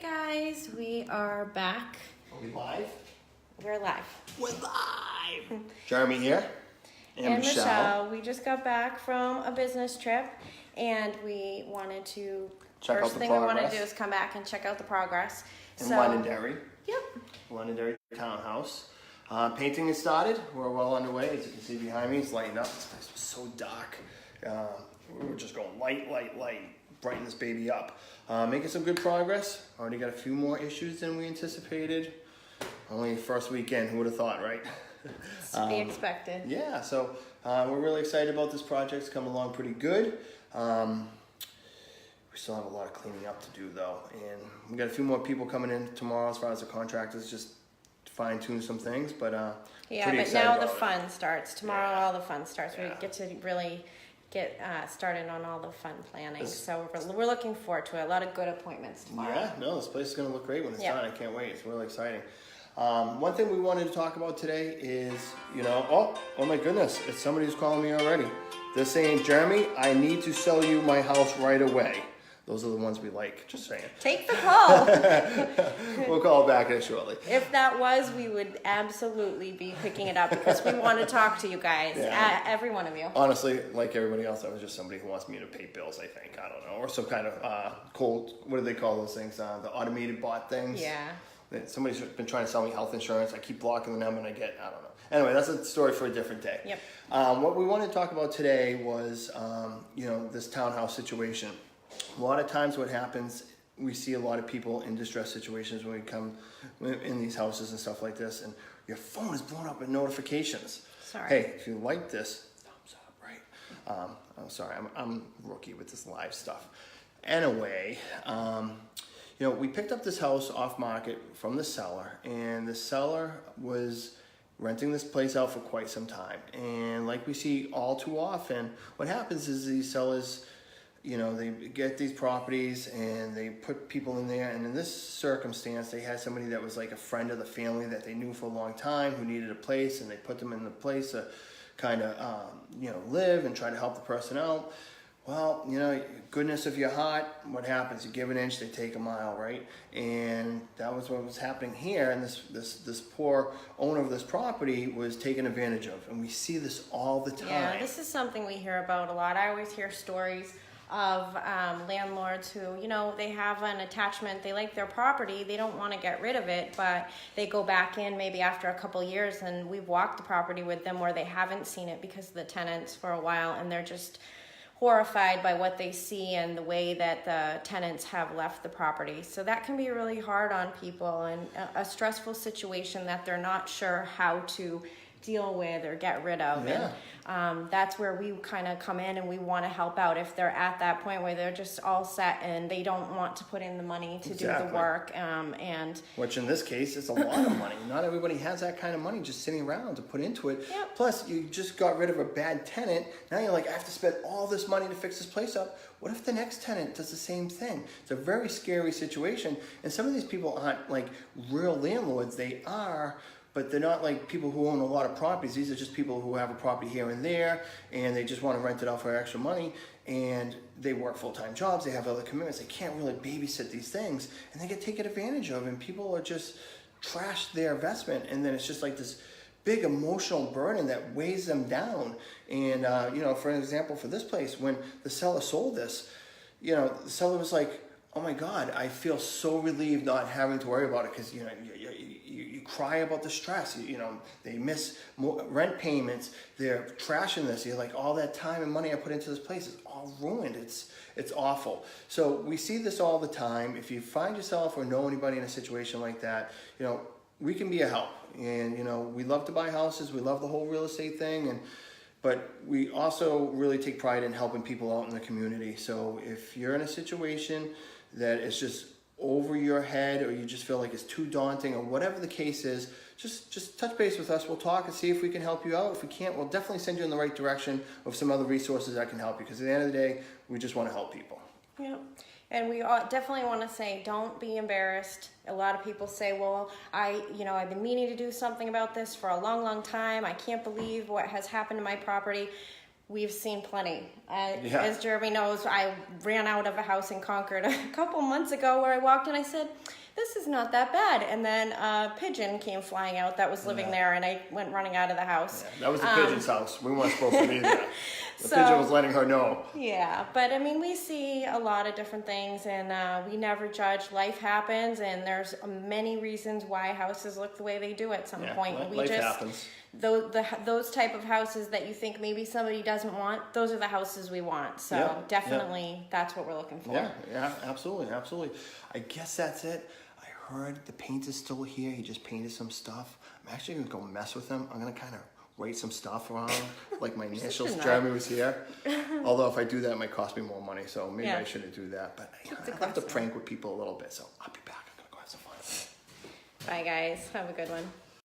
guys, we are back. Are we live? We're live. We're live! Jeremy here. And Michelle. We just got back from a business trip and we wanted to, first thing we want to do is come back and check out the progress. In Londonderry. Yep. Londonderry Townhouse. Painting has started. We're well underway. As you can see behind me, it's lighting up. This place was so dark. We were just going light, brighten this baby up. Making some good progress. Already got a few more issues than we anticipated. Only first weekend, who would have thought, right? It's to be expected. Yeah, so we're really excited about this project. It's coming along pretty good. We still have a lot of cleaning up to do though. And we got a few more people coming in tomorrow as far as the contractors, just fine tune some things, but yeah, but now the fun starts. Tomorrow all the fun starts. We get to really get started on all the fun planning. So we're looking forward to it. A lot of good appointments tomorrow. Yeah, no, this place is going to look great when it's done. I can't wait. It's really exciting. One thing we wanted to talk about today is, oh my goodness, it's somebody who's calling me already. They're saying, Jeremy, I need to sell you my house right away. Those are the ones we like, just saying. Take the call. We'll call back in shortly. If that was, we would absolutely be picking it up because we want to talk to you guys, every one of you. Honestly, like everybody else, I was just somebody who wants me to pay bills, I think. I don't know. Or some kind of cold, what do they call those things? The automated bot things. Yeah. Somebody's been trying to sell me health insurance. I keep blocking the number and I don't know. Anyway, that's a story for a different day. Yep. What we wanted to talk about today was, this townhouse situation. A lot of times what happens, we see a lot of people in distress situations when we come in these houses and stuff like this, and your phone is blown up with notifications. Sorry. Hey, if you like this, thumbs up, right? I'm sorry, I'm rookie with this live stuff. Anyway, we picked up this house off market from the seller, and the seller was renting this place out for quite some time. And like we see all too often, what happens is these sellers, they get these properties and they put people in there, and in this circumstance they had somebody that was like a friend of the family that they knew for a long time who needed a place, and they put them in the place to kind of live and try to help the person out. Well, goodness of your heart, what happens? You give an inch, they take a mile, right? And that was what was happening here, and this poor owner of this property was taken advantage of, and we see this all the time. Yeah, this is something we hear about a lot. I always hear stories of landlords who, they have an attachment, they like their property, they don't want to get rid of it, but they go back in maybe after a couple years, and we've walked the property with them where they haven't seen it because of the tenants for a while, and they're just horrified by what they see and the way that the tenants have left the property. So that can be really hard on people, and a stressful situation that they're not sure how to deal with or get rid of. Yeah. And that's where we kind of come in, and we want to help out if they're at that point where they're just all set and they don't want to put in the money to do the work. And which in this case is a lot of money. Not everybody has that kind of money just sitting around to put into it. Yep. Plus, you just got rid of a bad tenant. Now you're like, I have to spend all this money to fix this place up. What if the next tenant does the same thing? It's a very scary situation. And some of these people aren't like real landlords. They are, but they're not like people who own a lot of properties. These are just people who have a property here and there, and they just want to rent it out for extra money, and they work full-time jobs, they have other commitments, they can't really babysit these things, and they get taken advantage of, and people are just trash their investment, and then it's just like this big emotional burden that weighs them down. And for example, for this place, when the seller sold this, the seller was like, oh my God, I feel so relieved not having to worry about it, because you cry about the stress. They miss rent payments. They're trashing this. You're like, all that time and money I put into this place is all ruined. It's awful. So we see this all the time. If you find yourself or know anybody in a situation like that, we can be a help. And we love to buy houses. We love the whole real estate thing, but we also really take pride in helping people out in the community. So if you're in a situation that is just over your head, or you just feel like it's too daunting, or whatever the case is, just touch base with us. We'll talk and see if we can help you out. If we can't, we'll definitely send you in the right direction of some other resources that can help you, because at the end of the day, we just want to help people. Yeah. And we definitely want to say, don't be embarrassed. A lot of people say, well, I've been meaning to do something about this for a long, long time. I can't believe what has happened to my property. we've seen plenty. Yeah. As Jeremy knows, I ran out of a house in Concord a couple months ago where I walked in, I said, this is not that bad. And then a pigeon came flying out that was living there, and I went running out of the house. Yeah, that was the pigeon's house. We weren't supposed to be there. The So- pigeon was letting her know. Yeah, but I mean, we see a lot of different things, and we never judge. Life happens, and there's many reasons why houses look the way they do at some Yeah, point. life happens. Those type of houses that you think maybe somebody doesn't want, those are the houses we want. So Yeah, definitely, that's what we're looking for. Yeah, absolutely. I guess that's it. I heard the painter's still here. He just painted some stuff. I'm actually gonna go mess with him. I'm gonna kind of write some stuff around, like my initials. not. Jeremy was here. Although if I do that, it might cost me more money. So maybe Yeah. I shouldn't do that. But I have to custom. prank with people a little bit. So I'll be back. I'm gonna go have some fun. Bye, guys. Have a good one.